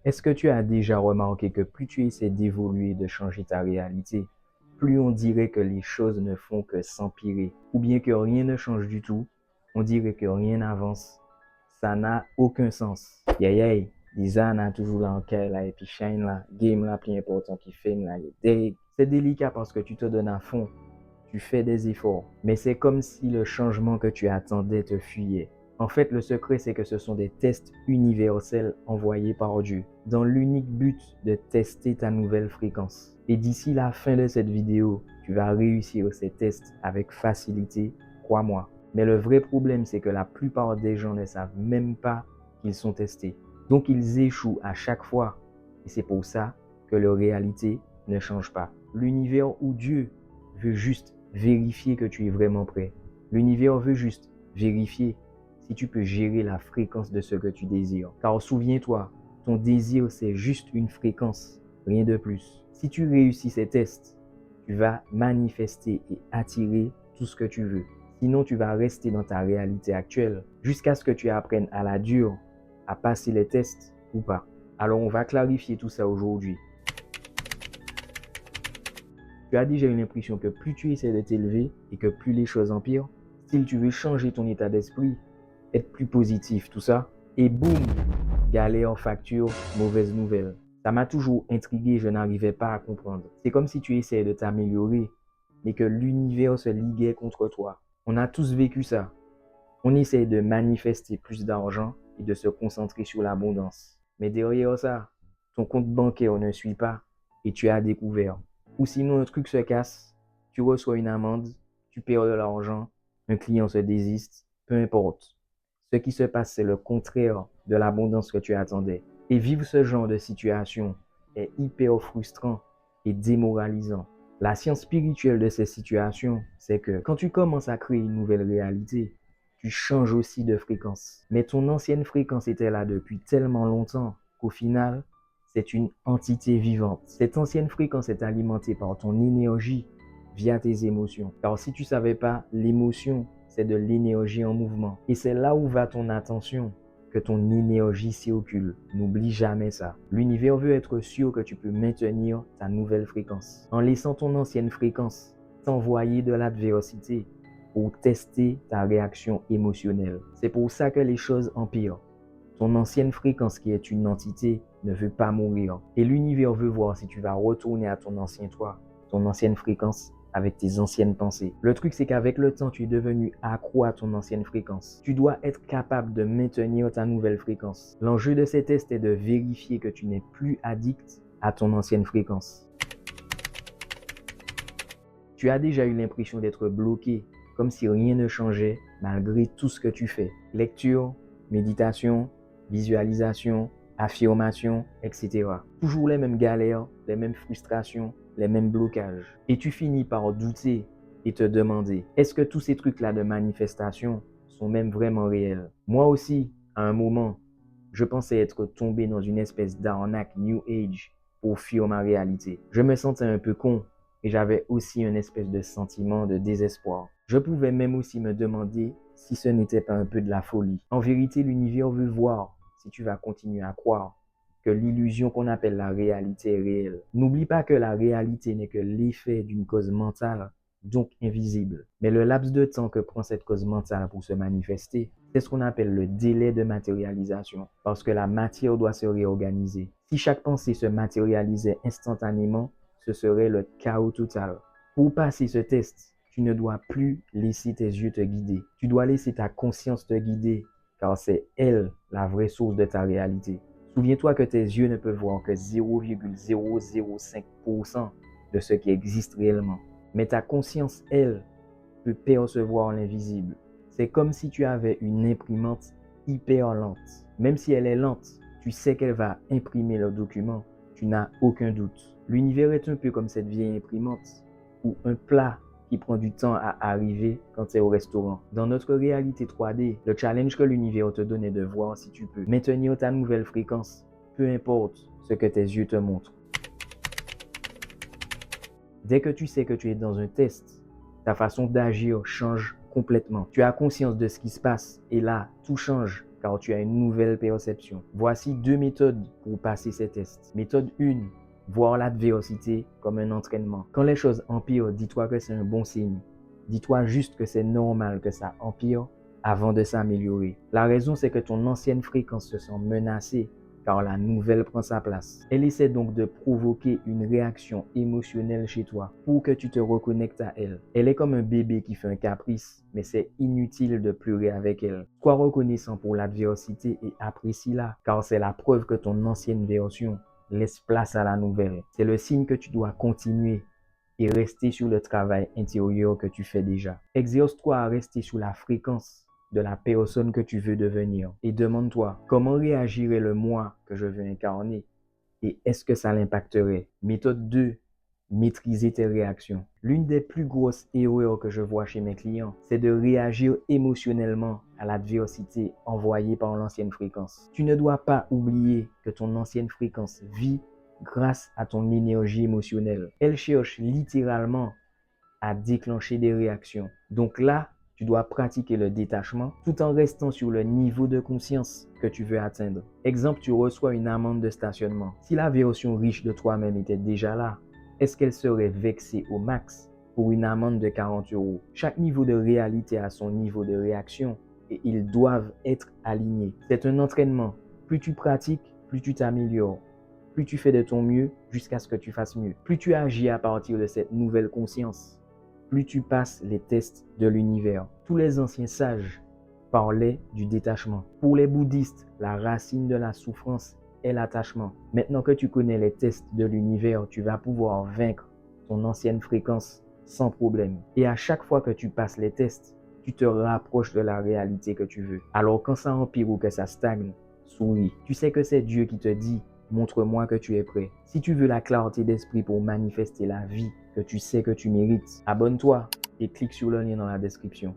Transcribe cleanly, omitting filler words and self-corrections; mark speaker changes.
Speaker 1: Est-ce que tu as déjà remarqué que plus tu essaies d'évoluer, de changer ta réalité, plus on dirait que les choses ne font que s'empirer, ou bien que rien ne change du tout, on dirait que rien n'avance. Ça n'a aucun sens. Yay, design a toujours là en là, et puis shine là, game là, plus important qui fait là, c'est délicat parce que tu te donnes à fond, tu fais des efforts, mais c'est comme si le changement que tu attendais te fuyait. En fait, le secret, c'est que ce sont des tests universels envoyés par Dieu, dans l'unique but de tester ta nouvelle fréquence. Et d'ici la fin de cette vidéo, tu vas réussir ces tests avec facilité, crois-moi. Mais le vrai problème, c'est que la plupart des gens ne savent même pas qu'ils sont testés. Donc, ils échouent à chaque fois. Et c'est pour ça que leur réalité ne change pas. L'univers ou Dieu veut juste vérifier que tu es vraiment prêt. L'univers veut juste vérifier si tu peux gérer la fréquence de ce que tu désires. Car souviens-toi, ton désir, c'est juste une fréquence, rien de plus. Si tu réussis ces tests, tu vas manifester et attirer tout ce que tu veux. Sinon, tu vas rester dans ta réalité actuelle jusqu'à ce que tu apprennes à la dure à passer les tests ou pas. Alors, on va clarifier tout ça aujourd'hui. Tu as déjà eu l'impression que plus tu essaies de t'élever et que plus les choses empirent, si tu veux changer ton état d'esprit, être plus positif, tout ça, et boum, galère, facture, mauvaise nouvelle. Ça m'a toujours intrigué, je n'arrivais pas à comprendre. C'est comme si tu essayais de t'améliorer, mais que l'univers se liguait contre toi. On a tous vécu ça. On essaie de manifester plus d'argent et de se concentrer sur l'abondance. Mais derrière ça, ton compte bancaire ne suit pas et tu as découvert. Ou sinon, un truc se casse, tu reçois une amende, tu perds de l'argent, un client se désiste, peu importe. Ce qui se passe, c'est le contraire de l'abondance que tu attendais. Et vivre ce genre de situation est hyper frustrant et démoralisant. La science spirituelle de ces situations, c'est que quand tu commences à créer une nouvelle réalité, tu changes aussi de fréquence. Mais ton ancienne fréquence était là depuis tellement longtemps qu'au final, c'est une entité vivante. Cette ancienne fréquence est alimentée par ton énergie via tes émotions. Car si tu ne savais pas, l'émotion, c'est de l'énergie en mouvement. Et c'est là où va ton attention que ton énergie circule. N'oublie jamais ça. L'univers veut être sûr que tu peux maintenir ta nouvelle fréquence. En laissant ton ancienne fréquence t'envoyer de l'adversité pour tester ta réaction émotionnelle. C'est pour ça que les choses empirent. Ton ancienne fréquence qui est une entité ne veut pas mourir. Et l'univers veut voir si tu vas retourner à ton ancien toi, ton ancienne fréquence avec tes anciennes pensées. Le truc, c'est qu'avec le temps, tu es devenu accro à ton ancienne fréquence. Tu dois être capable de maintenir ta nouvelle fréquence. L'enjeu de ces tests est de vérifier que tu n'es plus addict à ton ancienne fréquence. Tu as déjà eu l'impression d'être bloqué, comme si rien ne changeait malgré tout ce que tu fais. Lecture, méditation, visualisation, affirmation, etc. Toujours les mêmes galères, les mêmes frustrations, les mêmes blocages. Et tu finis par douter et te demander, est-ce que tous ces trucs-là de manifestation sont même vraiment réels? Moi aussi, à un moment, je pensais être tombé dans une espèce d'arnaque New Age pour fuir ma réalité. Je me sentais un peu con et j'avais aussi une espèce de sentiment de désespoir. Je pouvais même aussi me demander si ce n'était pas un peu de la folie. En vérité, l'univers veut voir si tu vas continuer à croire que l'illusion qu'on appelle la réalité est réelle. N'oublie pas que la réalité n'est que l'effet d'une cause mentale, donc invisible. Mais le laps de temps que prend cette cause mentale pour se manifester, c'est ce qu'on appelle le délai de matérialisation, parce que la matière doit se réorganiser. Si chaque pensée se matérialisait instantanément, ce serait le chaos total. Pour passer ce test, tu ne dois plus laisser tes yeux te guider. Tu dois laisser ta conscience te guider, car c'est elle la vraie source de ta réalité. Souviens-toi que tes yeux ne peuvent voir que 0,005% de ce qui existe réellement. Mais ta conscience, elle, peut percevoir l'invisible. C'est comme si tu avais une imprimante hyper lente. Même si elle est lente, tu sais qu'elle va imprimer le document. Tu n'as aucun doute. L'univers est un peu comme cette vieille imprimante ou un plat qui prend du temps à arriver quand tu es au restaurant. Dans notre réalité 3D, le challenge que l'univers te donne est de voir si tu peux maintenir ta nouvelle fréquence, peu importe ce que tes yeux te montrent. Dès que tu sais que tu es dans un test, ta façon d'agir change complètement. Tu as conscience de ce qui se passe et là, tout change. car tu as une nouvelle perception. Voici 2 méthodes pour passer ces tests. Méthode 1, voir l'adversité comme un entraînement. Quand les choses empirent, dis-toi que c'est un bon signe. Dis-toi juste que c'est normal que ça empire avant de s'améliorer. La raison, c'est que ton ancienne fréquence se sent menacée car la nouvelle prend sa place. Elle essaie donc de provoquer une réaction émotionnelle chez toi pour que tu te reconnectes à elle. Elle est comme un bébé qui fait un caprice, mais c'est inutile de pleurer avec elle. Sois reconnaissant pour l'adversité et apprécie-la, car c'est la preuve que ton ancienne version laisse place à la nouvelle. C'est le signe que tu dois continuer et rester sur le travail intérieur que tu fais déjà. Exerce-toi à rester sur la fréquence de la personne que tu veux devenir et demande-toi comment réagirait le moi que je veux incarner et est-ce que ça l'impacterait. Méthode 2, maîtriser tes réactions. L'une des plus grosses erreurs que je vois chez mes clients, c'est de réagir émotionnellement à l'adversité envoyée par l'ancienne fréquence. Tu ne dois pas oublier que ton ancienne fréquence vit grâce à ton énergie émotionnelle. Elle cherche littéralement à déclencher des réactions. Donc là, tu dois pratiquer le détachement tout en restant sur le niveau de conscience que tu veux atteindre. Exemple, tu reçois une amende de stationnement. Si la version riche de toi-même était déjà là, est-ce qu'elle serait vexée au max pour une amende de 40 €? Chaque niveau de réalité a son niveau de réaction et ils doivent être alignés. C'est un entraînement. Plus tu pratiques, plus tu t'améliores. Plus tu fais de ton mieux jusqu'à ce que tu fasses mieux. Plus tu agis à partir de cette nouvelle conscience, plus tu passes les tests de l'univers. Tous les anciens sages parlaient du détachement. Pour les bouddhistes, la racine de la souffrance est l'attachement. Maintenant que tu connais les tests de l'univers, tu vas pouvoir vaincre ton ancienne fréquence sans problème. Et à chaque fois que tu passes les tests, tu te rapproches de la réalité que tu veux. Alors quand ça empire ou que ça stagne, souris. Tu sais que c'est Dieu qui te dit « Montre-moi que tu es prêt ». Si tu veux la clarté d'esprit pour manifester la vie que tu sais que tu mérites, abonne-toi et clique sur le lien dans la description.